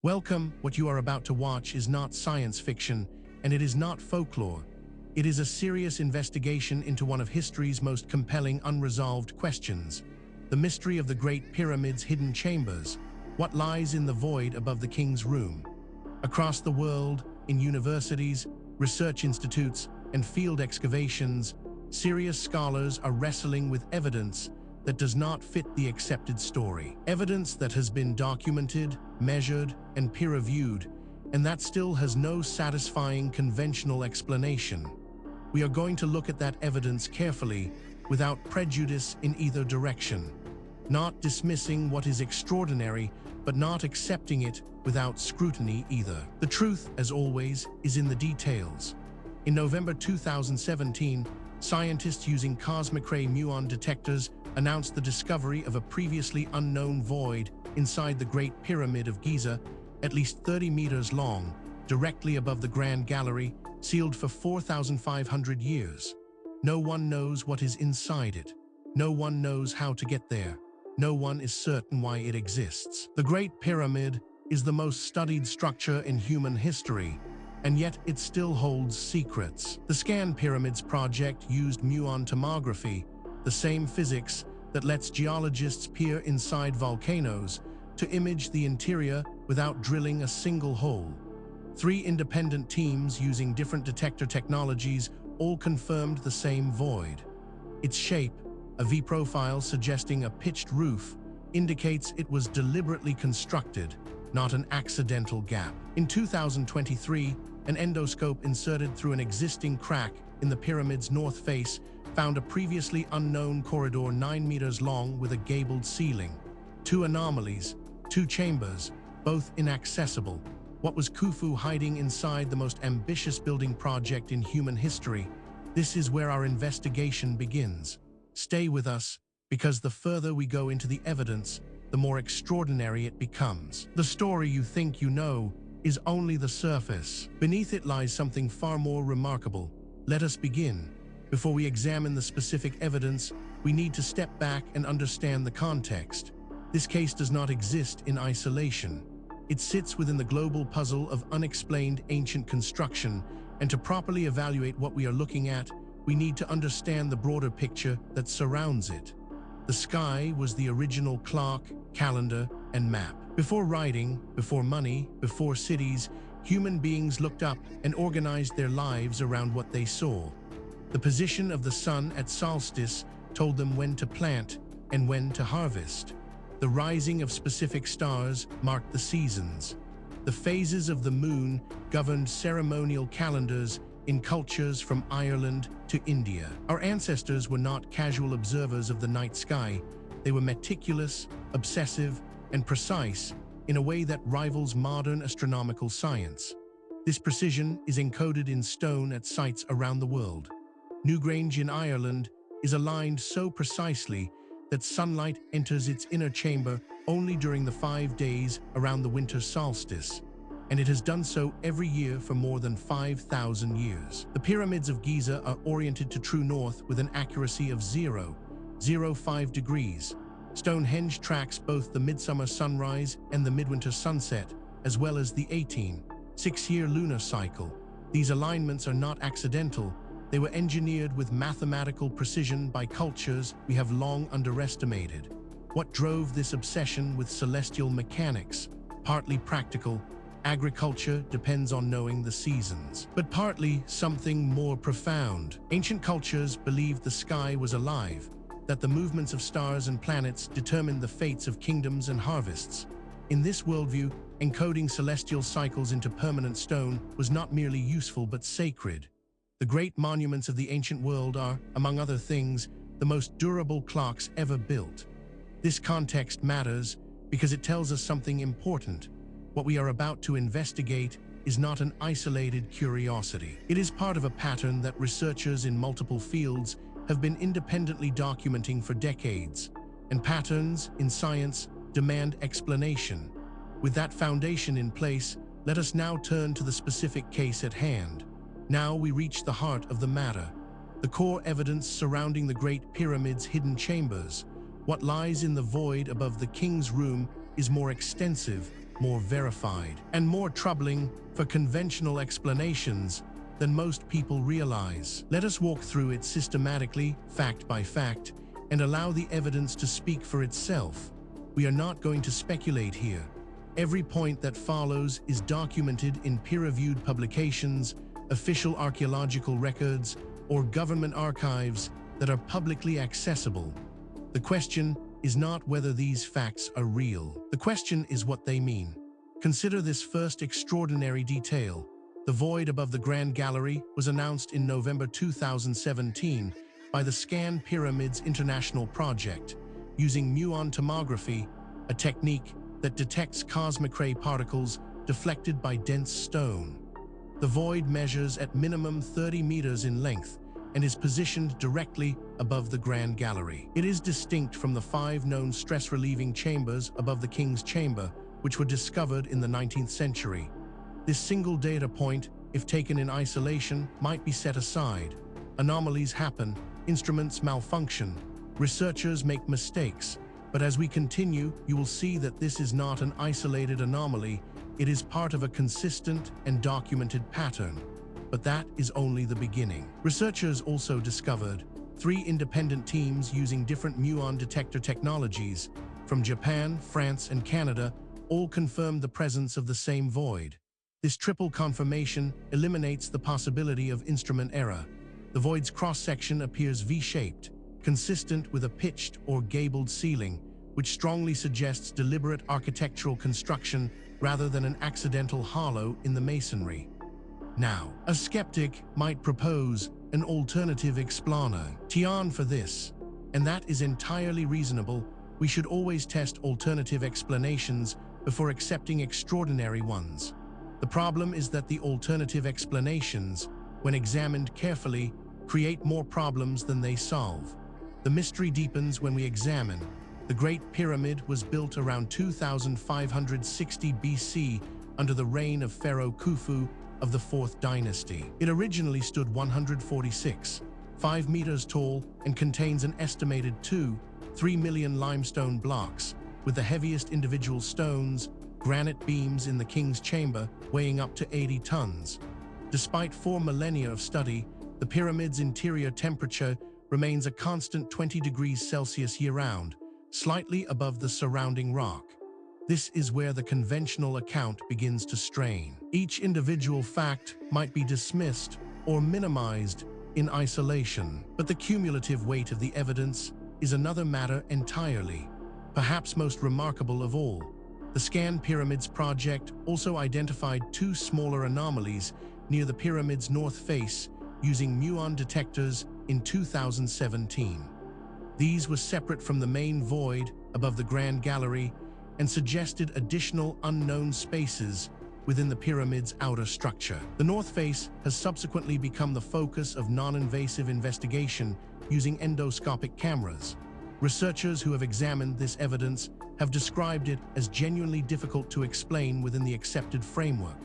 Welcome. What you are about to watch is not science fiction, and it is not folklore. It is a serious investigation into one of history's most compelling unresolved questions: the mystery of the Great Pyramid's hidden chambers. What lies in the void above the king's room? Across the world, in universities, research institutes, and field excavations, serious scholars are wrestling with evidence that does not fit the accepted story. Evidence that has been documented, measured, and peer-reviewed, and that still has no satisfying conventional explanation. We are going to look at that evidence carefully, without prejudice in either direction. Not dismissing what is extraordinary, but not accepting it without scrutiny either. The truth, as always, is in the details. In November 2017, scientists using cosmic ray muon detectors announced the discovery of a previously unknown void inside the Great Pyramid of Giza, at least 30 meters long, directly above the Grand Gallery, sealed for 4,500 years. No one knows what is inside it. No one knows how to get there. No one is certain why it exists. The Great Pyramid is the most studied structure in human history, and yet it still holds secrets. The ScanPyramids project used muon tomography, the same physics that lets geologists peer inside volcanoes, to image the interior without drilling a single hole. 3 independent teams using different detector technologies all confirmed the same void. Its shape, a V-profile suggesting a pitched roof, indicates it was deliberately constructed, not an accidental gap. In 2023, an endoscope inserted through an existing crack in the pyramid's north face found a previously unknown corridor 9 meters long with a gabled ceiling. 2 anomalies, 2 chambers, both inaccessible. What was Khufu hiding inside the most ambitious building project in human history? This is where our investigation begins. Stay with us, because the further we go into the evidence, the more extraordinary it becomes. The story you think you know is only the surface. Beneath it lies something far more remarkable. Let us begin. Before we examine the specific evidence, we need to step back and understand the context. This case does not exist in isolation. It sits within the global puzzle of unexplained ancient construction, and to properly evaluate what we are looking at, we need to understand the broader picture that surrounds it. The sky was the original clock, calendar, and map. Before writing, before money, before cities, human beings looked up and organized their lives around what they saw. The position of the sun at solstice told them when to plant and when to harvest. The rising of specific stars marked the seasons. The phases of the moon governed ceremonial calendars in cultures from Ireland to India. Our ancestors were not casual observers of the night sky. They were meticulous, obsessive, and precise in a way that rivals modern astronomical science. This precision is encoded in stone at sites around the world. Newgrange in Ireland is aligned so precisely that sunlight enters its inner chamber only during the 5 days around the winter solstice, and it has done so every year for more than 5,000 years. The pyramids of Giza are oriented to true north with an accuracy of 0.05 degrees. Stonehenge tracks both the midsummer sunrise and the midwinter sunset, as well as the 6-year lunar cycle. These alignments are not accidental. They were engineered with mathematical precision by cultures we have long underestimated. What drove this obsession with celestial mechanics? Partly practical. Agriculture depends on knowing the seasons. But partly something more profound. Ancient cultures believed the sky was alive, that the movements of stars and planets determined the fates of kingdoms and harvests. In this worldview, encoding celestial cycles into permanent stone was not merely useful but sacred. The great monuments of the ancient world are, among other things, the most durable clocks ever built. This context matters because it tells us something important. What we are about to investigate is not an isolated curiosity. It is part of a pattern that researchers in multiple fields have been independently documenting for decades, and patterns in science demand explanation. With that foundation in place, let us now turn to the specific case at hand. Now we reach the heart of the matter, the core evidence surrounding the Great Pyramid's hidden chambers. What lies in the void above the king's room is more extensive more verified, and more troubling for conventional explanations than most people realize. Let us walk through it systematically, fact by fact, and allow the evidence to speak for itself. We are not going to speculate here. Every point that follows is documented in peer-reviewed publications, official archaeological records, or government archives that are publicly accessible. The question is not whether these facts are real. The question is what they mean. Consider this first extraordinary detail. The void above the Grand Gallery was announced in November 2017 by the ScanPyramids International Project, using muon tomography, a technique that detects cosmic ray particles deflected by dense stone. The void measures at minimum 30 meters in length and is positioned directly above the Grand Gallery. It is distinct from the 5 known stress-relieving chambers above the King's Chamber, which were discovered in the 19th century. This single data point, if taken in isolation, might be set aside. Anomalies happen, instruments malfunction, researchers make mistakes, but as we continue, you will see that this is not an isolated anomaly, it is part of a consistent and documented pattern. But that is only the beginning. Researchers also discovered 3 independent teams using different muon detector technologies from Japan, France, and Canada, all confirmed the presence of the same void. This triple confirmation eliminates the possibility of instrument error. The void's cross-section appears V-shaped, consistent with a pitched or gabled ceiling, which strongly suggests deliberate architectural construction rather than an accidental hollow in the masonry. Now, a skeptic might propose an alternative explanation for this, and that is entirely reasonable. We should always test alternative explanations before accepting extraordinary ones. The problem is that the alternative explanations, when examined carefully, create more problems than they solve. The mystery deepens when we examine. The Great Pyramid was built around 2560 BC under the reign of Pharaoh Khufu of the 4th dynasty. It originally stood 146.5 meters tall and contains an estimated 3 million limestone blocks, with the heaviest individual stones, granite beams in the King's Chamber, weighing up to 80 tons. Despite 4 millennia of study, the pyramid's interior temperature remains a constant 20 degrees Celsius year-round, slightly above the surrounding rock. This is where the conventional account begins to strain. Each individual fact might be dismissed or minimized in isolation, but the cumulative weight of the evidence is another matter entirely. Perhaps most remarkable of all, the ScanPyramids project also identified 2 smaller anomalies near the pyramid's north face using muon detectors in 2017. These were separate from the main void above the Grand Gallery and suggested additional unknown spaces within the pyramid's outer structure. The north face has subsequently become the focus of non-invasive investigation using endoscopic cameras. Researchers who have examined this evidence have described it as genuinely difficult to explain within the accepted framework.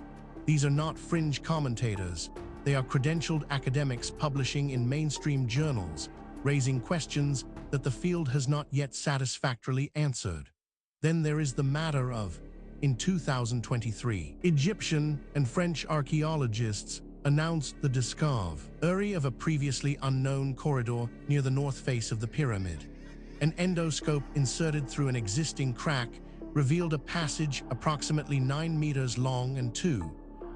These are not fringe commentators. They are credentialed academics publishing in mainstream journals, raising questions that the field has not yet satisfactorily answered. Then there is the matter of, in 2023, Egyptian and French archaeologists announced the discovery of a previously unknown corridor near the north face of the pyramid. An endoscope inserted through an existing crack revealed a passage approximately 9 meters long and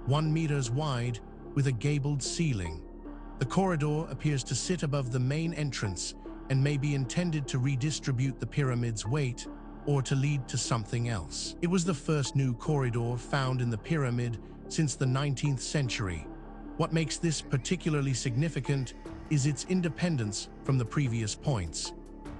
1 meters wide, with a gabled ceiling. The corridor appears to sit above the main entrance and may be intended to redistribute the pyramid's weight or to lead to something else. It was the first new corridor found in the pyramid since the 19th century. What makes this particularly significant is its independence from the previous points.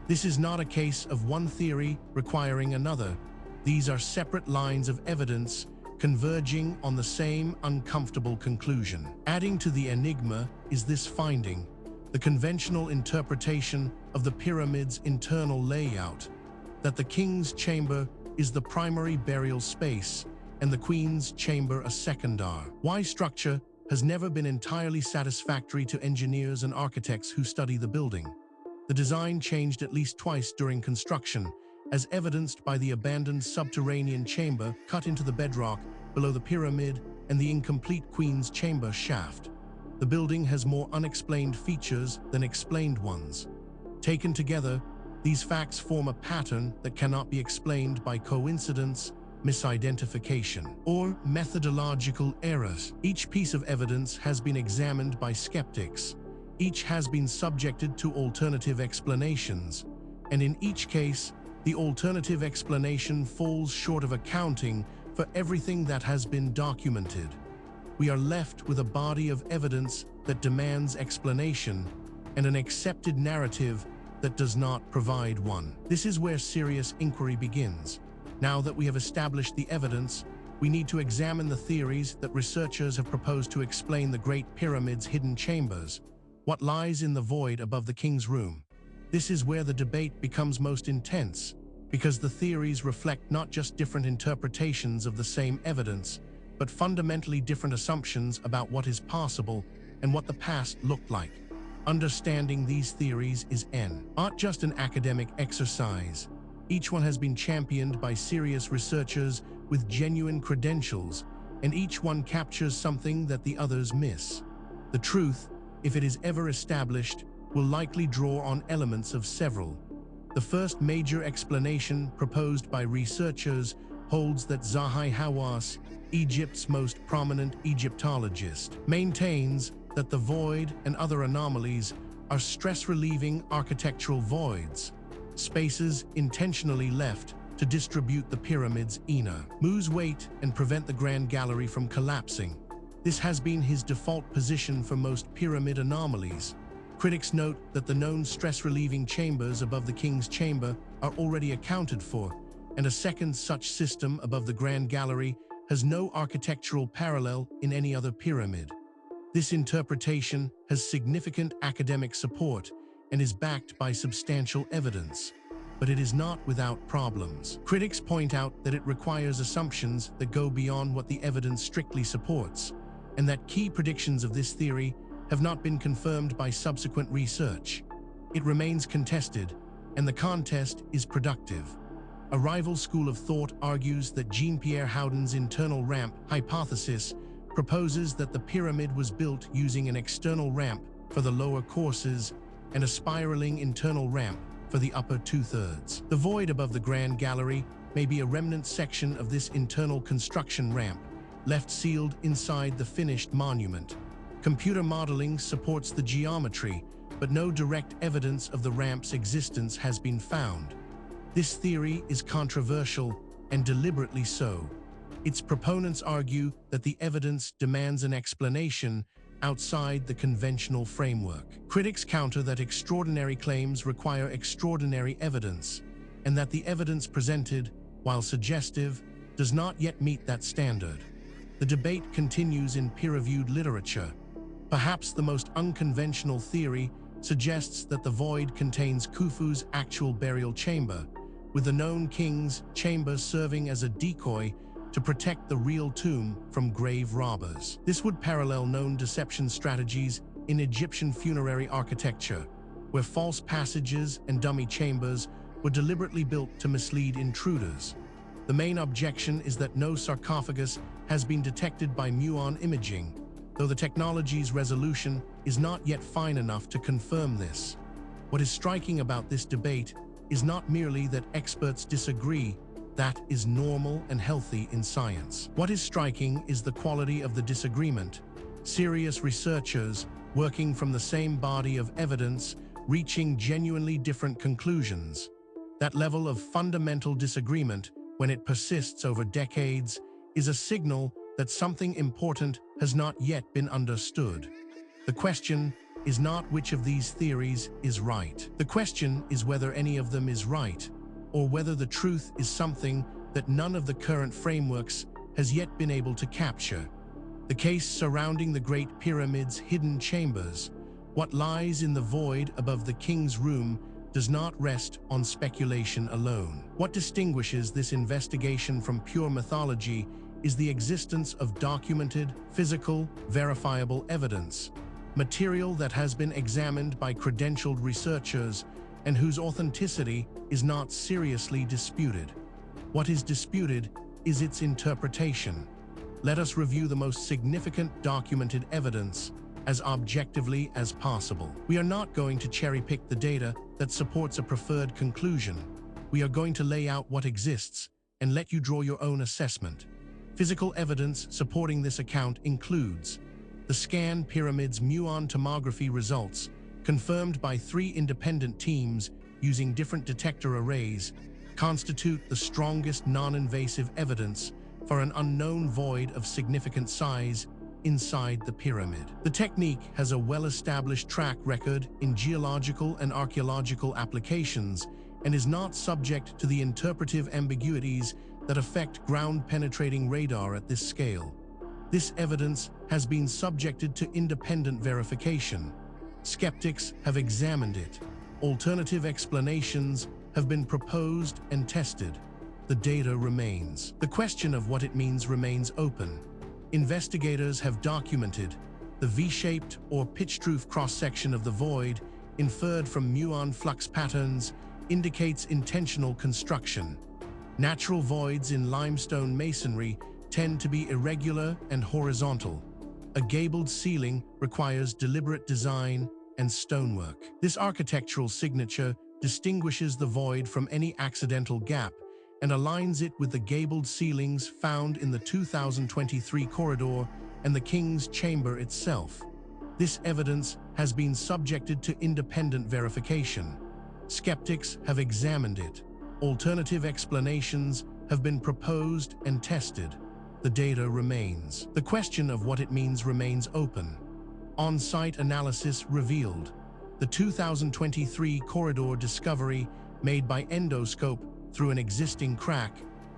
This is not a case of one theory requiring another. These are separate lines of evidence converging on the same uncomfortable conclusion. Adding to the enigma is this finding: the conventional interpretation of the pyramid's internal layout, that the king's chamber is the primary burial space and the queen's chamber a secondary structure, has never been entirely satisfactory to engineers and architects who study the building. The design changed at least twice during construction, as evidenced by the abandoned subterranean chamber cut into the bedrock below the pyramid and the incomplete Queen's Chamber shaft. The building has more unexplained features than explained ones. Taken together, these facts form a pattern that cannot be explained by coincidence, misidentification, or methodological errors. Each piece of evidence has been examined by skeptics. Each has been subjected to alternative explanations, and in each case, the alternative explanation falls short of accounting for everything that has been documented. We are left with a body of evidence that demands explanation and an accepted narrative that does not provide one. This is where serious inquiry begins. Now that we have established the evidence, we need to examine the theories that researchers have proposed to explain the Great Pyramid's hidden chambers. What lies in the void above the king's room? This is where the debate becomes most intense, because the theories reflect not just different interpretations of the same evidence, but fundamentally different assumptions about what is possible and what the past looked like. Understanding these theories is not just an academic exercise. Each one has been championed by serious researchers with genuine credentials, and each one captures something that the others miss. The truth, if it is ever established, will likely draw on elements of several. The first major explanation proposed by researchers holds that Zahi Hawass, Egypt's most prominent Egyptologist, maintains that the void and other anomalies are stress-relieving architectural voids, spaces intentionally left to distribute the pyramid's inner move's weight and prevent the Grand Gallery from collapsing. This has been his default position for most pyramid anomalies. Critics note that the known stress-relieving chambers above the King's Chamber are already accounted for, and a second such system above the Grand Gallery has no architectural parallel in any other pyramid. This interpretation has significant academic support and is backed by substantial evidence, but it is not without problems. Critics point out that it requires assumptions that go beyond what the evidence strictly supports, and that key predictions of this theory have not been confirmed by subsequent research. It remains contested, and the contest is productive. A rival school of thought argues that Jean-Pierre Houdin's internal ramp hypothesis proposes that the pyramid was built using an external ramp for the lower courses and a spiraling internal ramp for the upper two-thirds. The void above the Grand Gallery may be a remnant section of this internal construction ramp, left sealed inside the finished monument. Computer modeling supports the geometry, but no direct evidence of the ramp's existence has been found. This theory is controversial, and deliberately so. Its proponents argue that the evidence demands an explanation outside the conventional framework. Critics counter that extraordinary claims require extraordinary evidence, and that the evidence presented, while suggestive, does not yet meet that standard. The debate continues in peer-reviewed literature. Perhaps the most unconventional theory suggests that the void contains Khufu's actual burial chamber, with the known king's chamber serving as a decoy to protect the real tomb from grave robbers. This would parallel known deception strategies in Egyptian funerary architecture, where false passages and dummy chambers were deliberately built to mislead intruders. The main objection is that no sarcophagus has been detected by muon imaging, though the technology's resolution is not yet fine enough to confirm this. What is striking about this debate is not merely that experts disagree. That is normal and healthy in science. What is striking is the quality of the disagreement. Serious researchers, working from the same body of evidence, reaching genuinely different conclusions. That level of fundamental disagreement, when it persists over decades, is a signal that something important has not yet been understood. The question is not which of these theories is right. The question is whether any of them is right, or whether the truth is something that none of the current frameworks has yet been able to capture. The case surrounding the Great Pyramid's hidden chambers, what lies in the void above the king's room, does not rest on speculation alone. What distinguishes this investigation from pure mythology is the existence of documented, physical, verifiable evidence, material that has been examined by credentialed researchers and whose authenticity is not seriously disputed. What is disputed is its interpretation. Let us review the most significant documented evidence as objectively as possible. We are not going to cherry-pick the data that supports a preferred conclusion. We are going to lay out what exists and let you draw your own assessment. Physical evidence supporting this account includes the ScanPyramids muon tomography results, confirmed by 3 independent teams using different detector arrays, constitute the strongest non-invasive evidence for an unknown void of significant size inside the pyramid. The technique has a well-established track record in geological and archaeological applications and is not subject to the interpretive ambiguities that affect ground-penetrating radar at this scale. This evidence has been subjected to independent verification. Skeptics have examined it. Alternative explanations have been proposed and tested. The data remains. The question of what it means remains open. Investigators have documented the V-shaped or pitched-roof cross-section of the void, inferred from muon flux patterns, indicates intentional construction. Natural voids in limestone masonry tend to be irregular and horizontal. A gabled ceiling requires deliberate design and stonework. This architectural signature distinguishes the void from any accidental gap and aligns it with the gabled ceilings found in the 2023 corridor and the King's Chamber itself. This evidence has been subjected to independent verification. Skeptics have examined it. Alternative explanations have been proposed and tested. The data remains. The question of what it means remains open. On-site analysis revealed the 2023 corridor discovery made by endoscope through an existing crack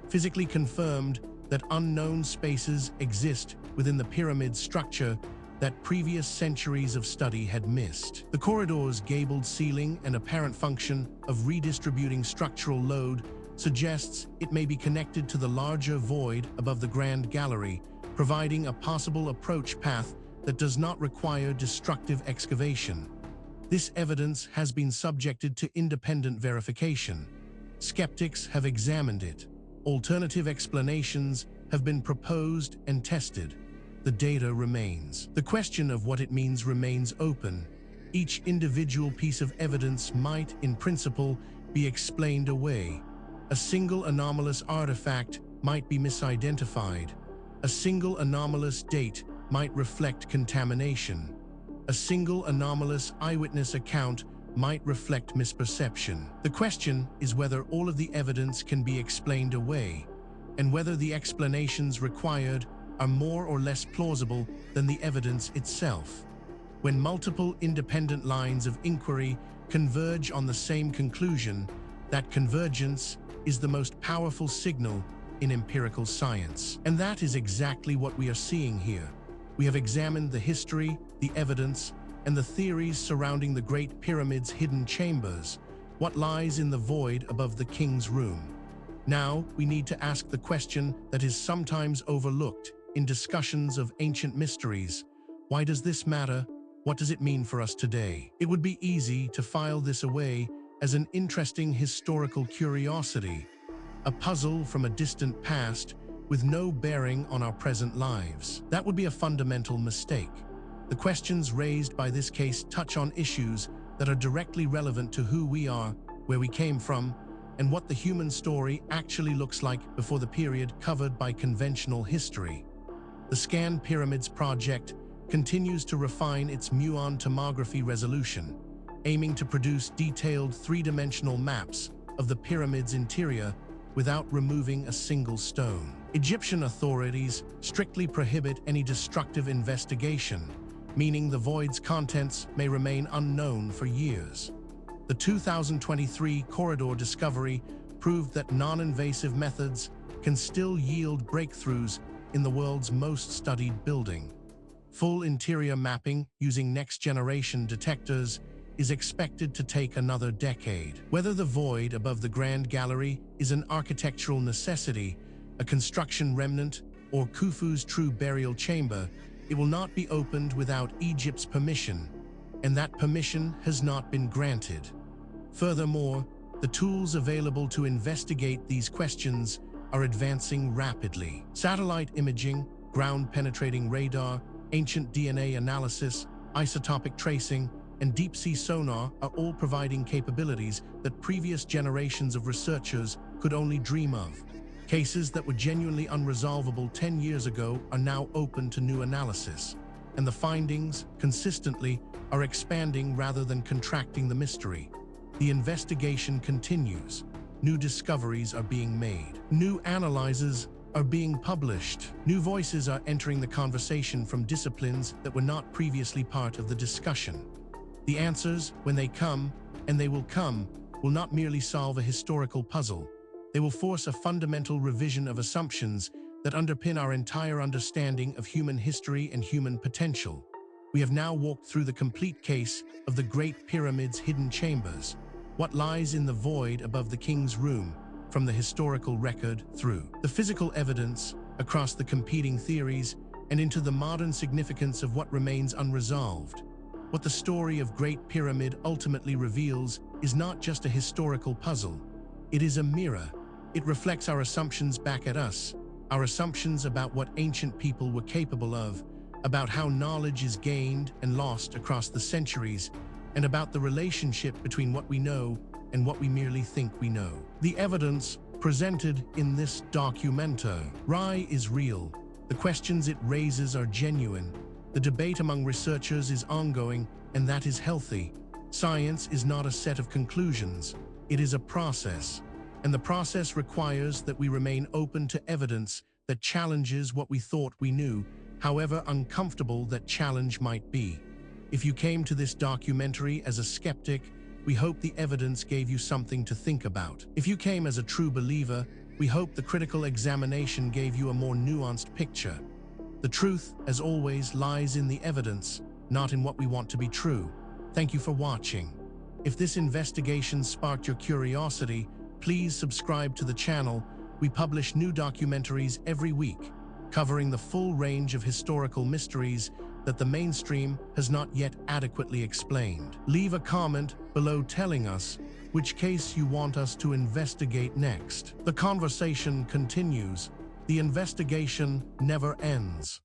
physically confirmed that unknown spaces exist within the pyramid structure that previous centuries of study had missed. The corridor's gabled ceiling and apparent function of redistributing structural load suggests it may be connected to the larger void above the Grand Gallery, providing a possible approach path that does not require destructive excavation. This evidence has been subjected to independent verification. Skeptics have examined it. Alternative explanations have been proposed and tested. The data remains. The question of what it means remains open. Each individual piece of evidence might, in principle, be explained away. A single anomalous artifact might be misidentified. A single anomalous date might reflect contamination. A single anomalous eyewitness account might reflect misperception. The question is whether all of the evidence can be explained away, and whether the explanations required are more or less plausible than the evidence itself. When multiple independent lines of inquiry converge on the same conclusion, that convergence is the most powerful signal in empirical science. And that is exactly what we are seeing here. We have examined the history, the evidence, and the theories surrounding the Great Pyramid's hidden chambers, what lies in the void above the King's Room. Now, we need to ask the question that is sometimes overlooked in discussions of ancient mysteries. Why does this matter? What does it mean for us today? It would be easy to file this away as an interesting historical curiosity, a puzzle from a distant past with no bearing on our present lives. That would be a fundamental mistake. The questions raised by this case touch on issues that are directly relevant to who we are, where we came from, and what the human story actually looks like before the period covered by conventional history. The ScanPyramids project continues to refine its muon tomography resolution, aiming to produce detailed three-dimensional maps of the pyramid's interior without removing a single stone. Egyptian authorities strictly prohibit any destructive investigation, meaning the void's contents may remain unknown for years. The 2023 corridor discovery proved that non-invasive methods can still yield breakthroughs in the world's most studied building. Full interior mapping using next-generation detectors is expected to take another decade. Whether the void above the Grand Gallery is an architectural necessity, a construction remnant, or Khufu's true burial chamber, it will not be opened without Egypt's permission, and that permission has not been granted. Furthermore, the tools available to investigate these questions are advancing rapidly. Satellite imaging, ground-penetrating radar, ancient DNA analysis, isotopic tracing, and deep-sea sonar are all providing capabilities that previous generations of researchers could only dream of. Cases that were genuinely unresolvable 10 years ago are now open to new analysis, and the findings, consistently, are expanding rather than contracting the mystery. The investigation continues. New discoveries are being made. New analyses are being published. New voices are entering the conversation from disciplines that were not previously part of the discussion. The answers, when they come, and they will come, will not merely solve a historical puzzle. They will force a fundamental revision of assumptions that underpin our entire understanding of human history and human potential. We have now walked through the complete case of the Great Pyramid's hidden chambers, what lies in the void above the king's room, from the historical record through the physical evidence, across the competing theories, and into the modern significance of what remains unresolved. What the story of Great Pyramid ultimately reveals is not just a historical puzzle. It is a mirror. It reflects our assumptions back at us, our assumptions about what ancient people were capable of, about how knowledge is gained and lost across the centuries, and about the relationship between what we know and what we merely think we know. The evidence presented in this documentary is real. The questions it raises are genuine. The debate among researchers is ongoing, and that is healthy. Science is not a set of conclusions. It is a process. And the process requires that we remain open to evidence that challenges what we thought we knew, however uncomfortable that challenge might be. If you came to this documentary as a skeptic, we hope the evidence gave you something to think about. If you came as a true believer, we hope the critical examination gave you a more nuanced picture. The truth, as always, lies in the evidence, not in what we want to be true. Thank you for watching. If this investigation sparked your curiosity, please subscribe to the channel. We publish new documentaries every week, covering the full range of historical mysteries that the mainstream has not yet adequately explained. Leave a comment below telling us which case you want us to investigate next. The conversation continues. The investigation never ends.